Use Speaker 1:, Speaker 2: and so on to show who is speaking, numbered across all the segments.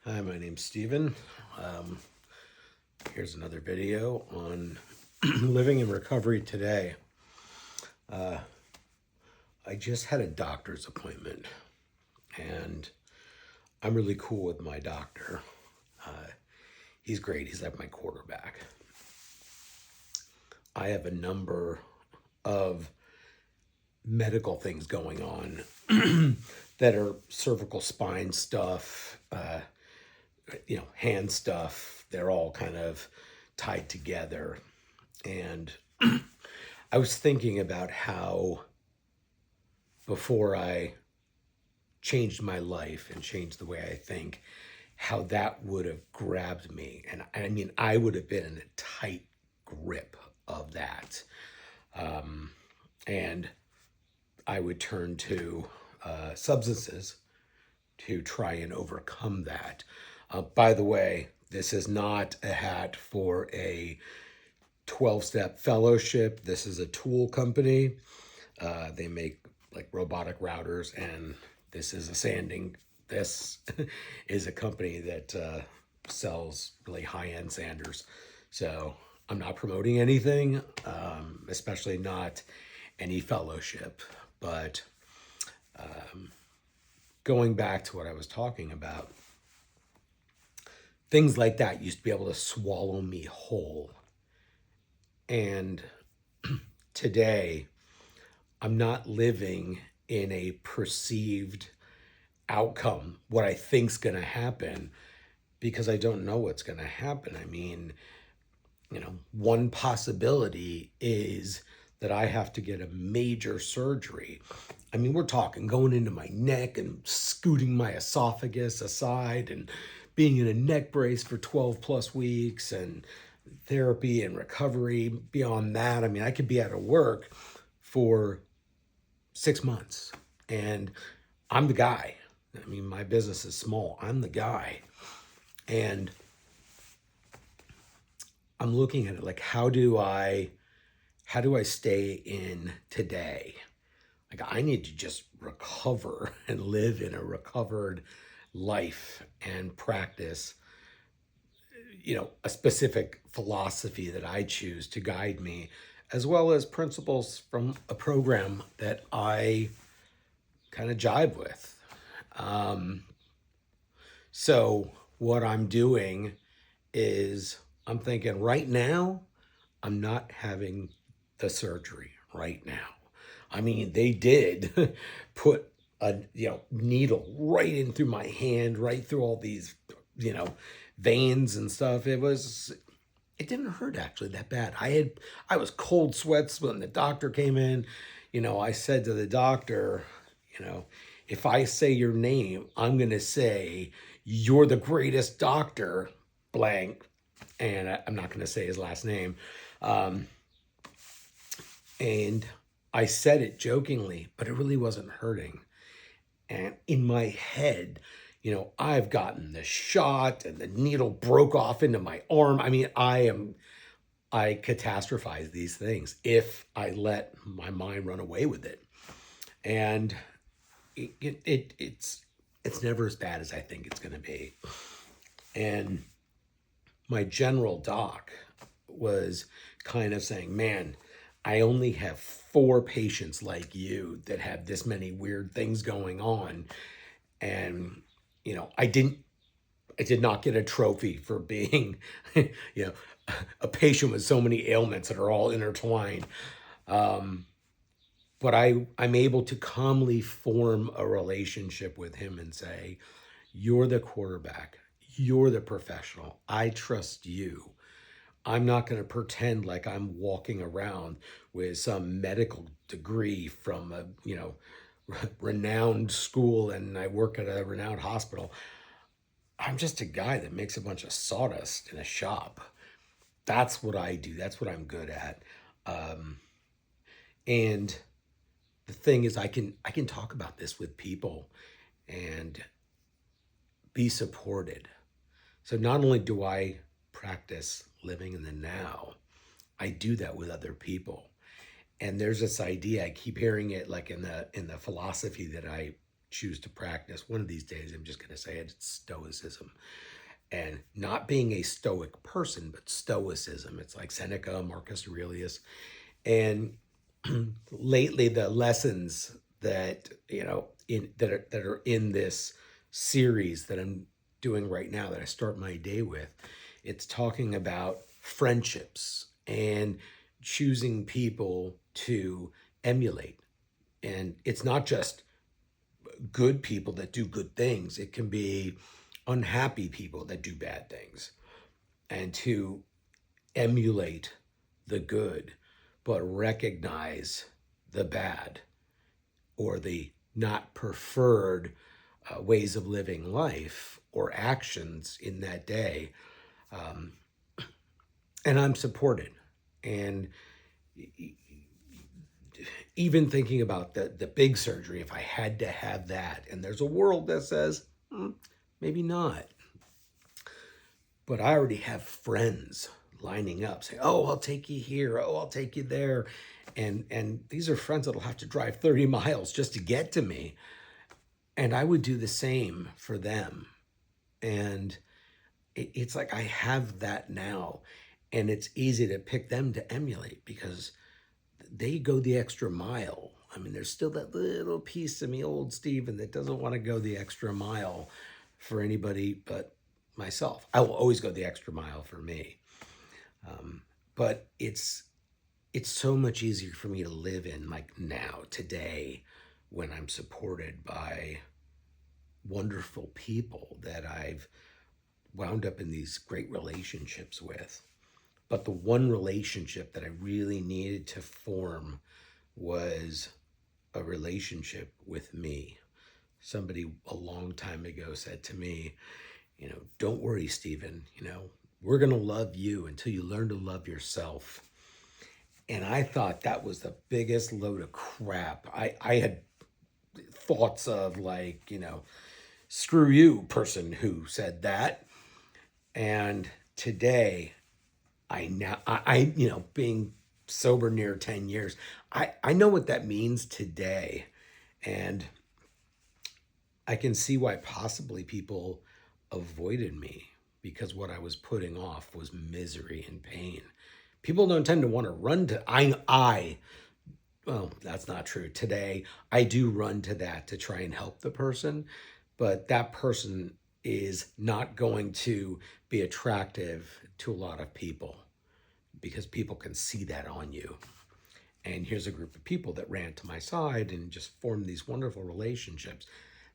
Speaker 1: Hi, my name's Steven. Um, Here's another video on living in recovery today. I just had a doctor's appointment, and I'm really cool with my doctor. He's great. He's like my quarterback. I have a number of medical things going on that are cervical spine stuff, hand stuff. They're all kind of tied together. And I was thinking about how before I changed my life and changed the way I think, how that would have grabbed me. And I mean, I would have been in a tight grip of that. And I would turn to substances to try and overcome that. By the way, this is not a hat for a 12-step fellowship. This is a tool company. They make like robotic routers, and this is a sanding. This is a company that sells really high-end sanders. So I'm not promoting anything, especially not any fellowship. But going back to what I was talking about, things like that used to be able to swallow me whole. And today, I'm not living in a perceived outcome, what I think's going to happen, because I don't know what's going to happen. I mean, one possibility is that I have to get a major surgery. I mean, we're talking going into my neck and scooting my esophagus aside and being in a neck brace for 12 plus weeks and therapy and recovery. Beyond that, I mean, I could be out of work for 6 months, and I'm the guy. I mean, my business is small. I'm the guy. And I'm looking at it like, how do I stay in today? Like, I need to just recover and live in a recovered life and practice, a specific philosophy that I choose to guide me, as well as principles from a program that I kind of jive with. So what I'm doing is I'm thinking right now, I'm not having the surgery right now. I mean, they did put a needle right in through my hand, right through all these, veins and stuff. It didn't hurt actually that bad. I was cold sweats when the doctor came in. I said to the doctor, you know, if I say your name, I'm going to say, you're the greatest doctor, blank. And I'm not going to say his last name. And I said it jokingly, but it really wasn't hurting. And in my head, I've gotten the shot and the needle broke off into my arm. I mean, I catastrophize these things if I let my mind run away with it. And it's never as bad as I think it's going to be. And my general doc was kind of saying, man, I only have 4 patients like you that have this many weird things going on. And, I did not get a trophy for being, a patient with so many ailments that are all intertwined. But I'm able to calmly form a relationship with him and say, you're the quarterback. You're the professional. I trust you. I'm not going to pretend like I'm walking around with some medical degree from a, renowned school and I work at a renowned hospital. I'm just a guy that makes a bunch of sawdust in a shop. That's what I do. That's what I'm good at. And the thing is, I can talk about this with people and be supported. So not only do I practice living in the now, I do that with other people. And there's this idea, I keep hearing it like in the philosophy that I choose to practice. One of these days, I'm just going to say it, it's stoicism. And not being a stoic person, but stoicism. It's like Seneca, Marcus Aurelius. And lately, the lessons that, that are in this series that I'm doing right now, that I start my day with, it's talking about friendships and choosing people to emulate. And it's not just good people that do good things, it can be unhappy people that do bad things. And to emulate the good, but recognize the bad or the not preferred ways of living life or actions in that day. Um, and I'm supported. And even thinking about the big surgery, if I had to have that, and there's a world that says, maybe not. But I already have friends lining up saying, oh, I'll take you here. Oh, I'll take you there. And these are friends that'll have to drive 30 miles just to get to me. And I would do the same for them. And it's like I have that now. And it's easy to pick them to emulate because they go the extra mile. I mean, there's still that little piece of me, old Steven, that doesn't want to go the extra mile for anybody but myself. I will always go the extra mile for me. But it's so much easier for me to live in like now, today, when I'm supported by wonderful people that I've wound up in these great relationships with. But the one relationship that I really needed to form was a relationship with me. Somebody a long time ago said to me, don't worry, Stephen, we're going to love you until you learn to love yourself. And I thought that was the biggest load of crap. I had thoughts of like, screw you, person who said that. And today, being sober near 10 years, I know what that means today. And I can see why possibly people avoided me because what I was putting off was misery and pain. People don't tend to want to run to well, that's not true. Today, I do run to that to try and help the person, but that person is not going to be attractive to a lot of people because people can see that on you. And here's a group of people that ran to my side and just formed these wonderful relationships.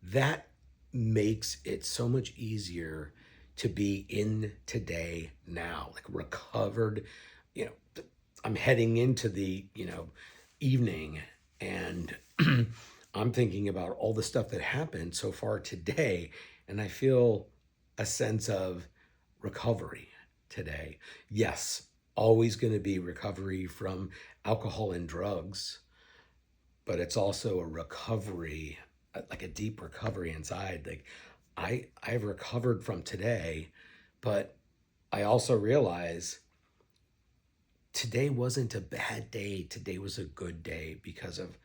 Speaker 1: That makes it so much easier to be in today now, like recovered. I'm heading into the, evening and I'm thinking about all the stuff that happened so far today. And I feel a sense of recovery today. Yes, always going to be recovery from alcohol and drugs, but it's also a recovery, like a deep recovery inside. Like I've recovered from today, but I also realize today wasn't a bad day. Today was a good day because of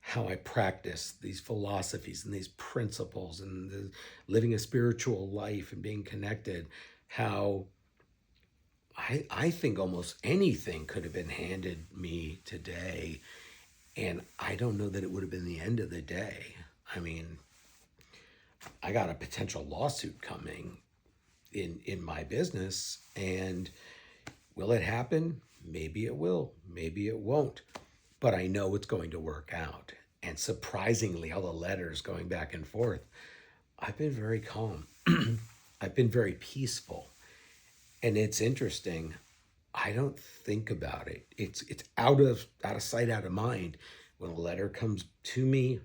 Speaker 1: how I practice these philosophies and these principles and living a spiritual life and being connected. How I think almost anything could have been handed me today. And I don't know that it would have been the end of the day. I mean, I got a potential lawsuit coming in my business. And will it happen? Maybe it will. Maybe it won't. But I know it's going to work out. And surprisingly, all the letters going back and forth, I've been very calm. I've been very peaceful. And it's interesting. I don't think about it. It's out of sight, out of mind. When a letter comes to me,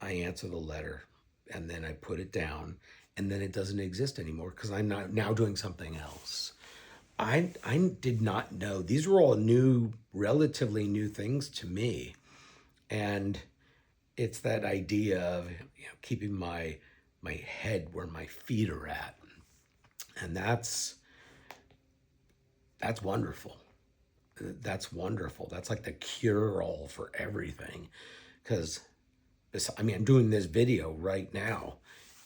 Speaker 1: I answer the letter and then I put it down and then it doesn't exist anymore because I'm not now doing something else. I did not know. These were all relatively new things to me. And it's that idea of keeping my head where my feet are at. And that's wonderful. That's wonderful. That's like the cure all for everything. Because I mean, I'm doing this video right now,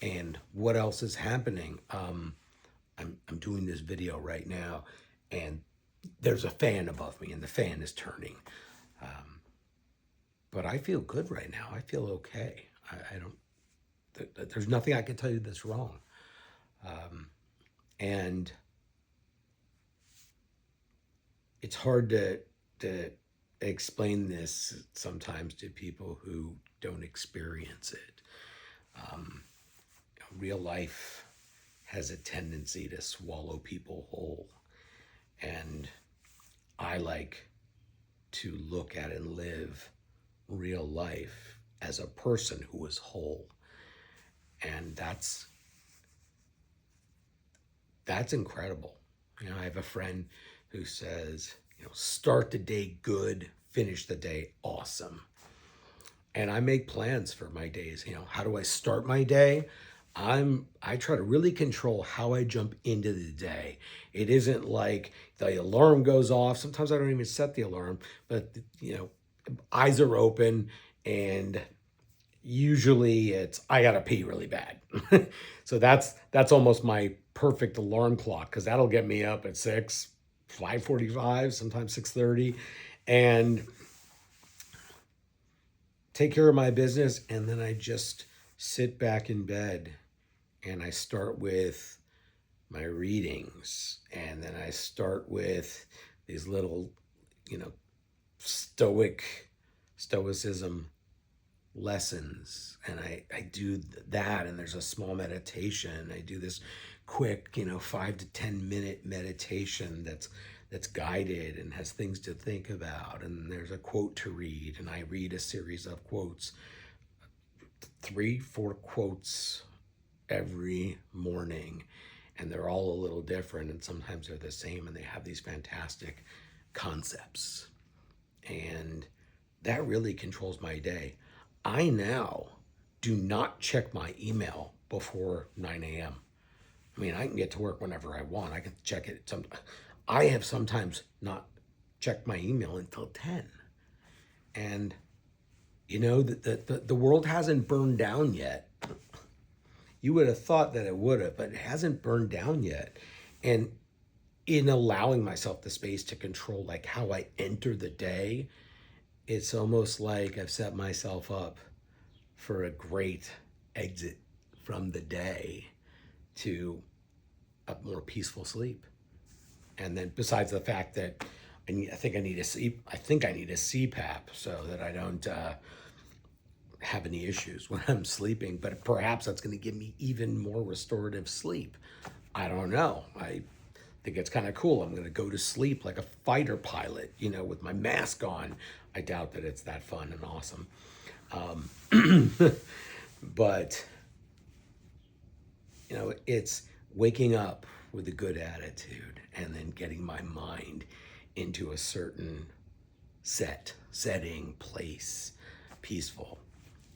Speaker 1: and what else is happening? I'm doing this video right now, and there's a fan above me, and the fan is turning. But I feel good right now. I feel okay. I don't. There's nothing I can tell you that's wrong. And it's hard to explain this sometimes to people who don't experience it. Real life has a tendency to swallow people whole, and I like to look at and live real life as a person who is whole, and that's incredible. I have a friend who says, start the day good, finish the day awesome. And I make plans for my days. How do I start my day? I try to really control how I jump into the day. It isn't like the alarm goes off. Sometimes I don't even set the alarm, but eyes are open, and usually it's I gotta pee really bad. So that's almost my perfect alarm clock, because that'll get me up at 6, 5:45, sometimes 6:30, and take care of my business, and then I just sit back in bed and I start with my readings, and then I start with these little, you know, stoicism lessons, and I do that, and there's a small meditation. I do this quick 5 to 10 minute meditation that's guided and has things to think about, and there's a quote to read, and I read a series of quotes, 3 4 quotes every morning, and they're all a little different, and sometimes they're the same, and they have these fantastic concepts, and that really controls my day. I now do not check my email before 9 a.m. I mean, I can get to work whenever I want. I can check it. I have sometimes not checked my email until 10. And, the world hasn't burned down yet. You would have thought that it would have, but it hasn't burned down yet. And in allowing myself the space to control like how I enter the day, it's almost like I've set myself up for a great exit from the day to a more peaceful sleep. And then besides the fact that I think I need a CPAP so that I don't have any issues when I'm sleeping, but perhaps that's going to give me even more restorative sleep. I don't know. I think it's kind of cool. I'm going to go to sleep like a fighter pilot, with my mask on. I doubt that it's that fun and awesome. But, it's waking up with a good attitude and then getting my mind into a certain setting, place, peaceful.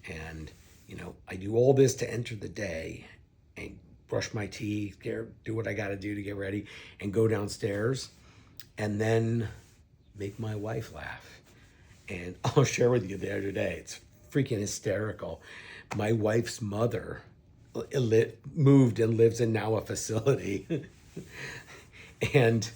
Speaker 1: And, I do all this to enter the day and brush my teeth, do what I got to do to get ready, and go downstairs and then make my wife laugh. And I'll share with you the other day, it's freaking hysterical. My wife's mother moved and lives in now a facility. And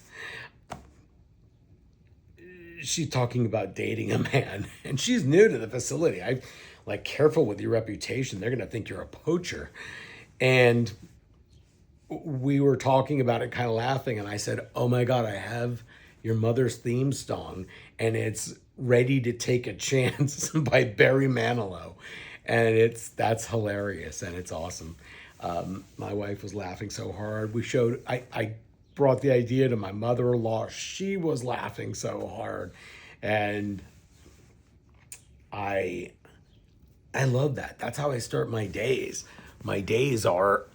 Speaker 1: she's talking about dating a man, and she's new to the facility. I like, careful with your reputation. They're going to think you're a poacher. And we were talking about it, kind of laughing, and I said, oh my God, I have your mother's theme song, and it's Ready to Take a Chance by Barry Manilow. And that's hilarious, and it's awesome. My wife was laughing so hard. I brought the idea to my mother-in-law. She was laughing so hard. And I love that. That's how I start my days. My days are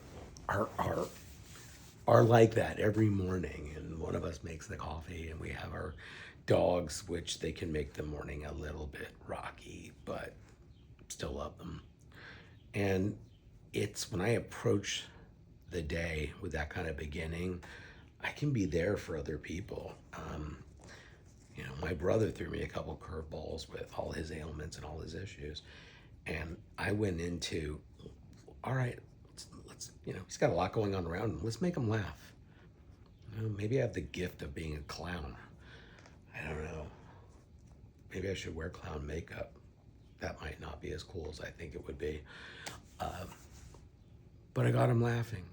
Speaker 1: like that every morning, and one of us makes the coffee, and we have our dogs, which they can make the morning a little bit rocky, but still love them. And it's when I approach the day with that kind of beginning, I can be there for other people. My brother threw me a couple curveballs with all his ailments and all his issues, And I went into, all right, let's he's got a lot going on around him. Let's make him laugh. Maybe I have the gift of being a clown. I don't know. Maybe I should wear clown makeup. That might not be as cool as I think it would be. But I got him laughing,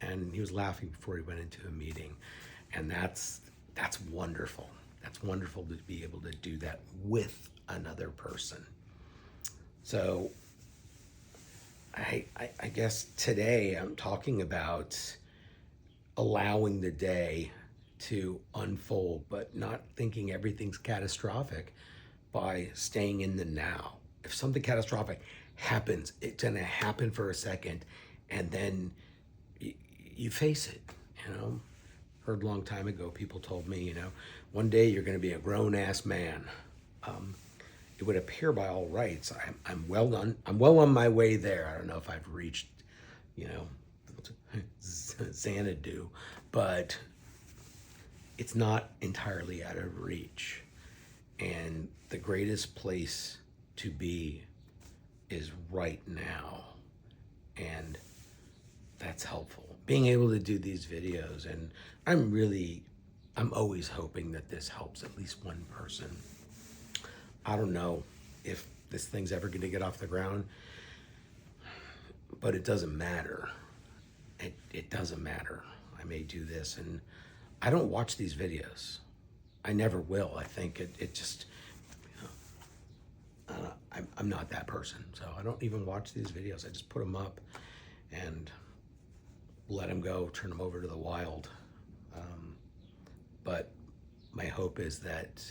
Speaker 1: and he was laughing before he went into a meeting, and that's wonderful. That's wonderful to be able to do that with another person. So I guess today I'm talking about allowing the day to unfold, but not thinking everything's catastrophic by staying in the now. If something catastrophic happens, it's gonna happen for a second, and then you face it. Heard a long time ago, people told me, one day you're gonna be a grown ass man. It would appear by all rights I'm well on my way there. I don't know if I've reached, Xanadu, but it's not entirely out of reach. And the greatest place to be is right now. And that's helpful. Being able to do these videos, and I'm always hoping that this helps at least one person. I don't know if this thing's ever going to get off the ground, but it doesn't matter. It doesn't matter. I may do this, and I don't watch these videos. I never will. I think it just, I'm not that person. So I don't even watch these videos. I just put them up and let them go, turn them over to the wild. But my hope is that,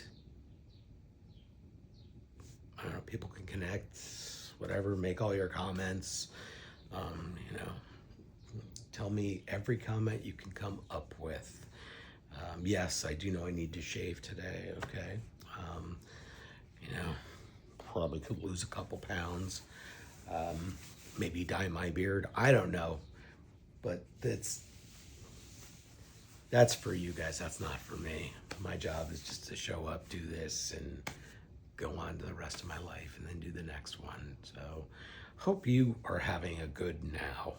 Speaker 1: I don't know, people can connect, whatever, make all your comments, tell me every comment you can come up with. Yes, I do know I need to shave today, okay? Probably could lose a couple pounds, maybe dye my beard, I don't know. But that's for you guys, that's not for me. My job is just to show up, do this, and go on to the rest of my life, and then do the next one. So hope you are having a good now.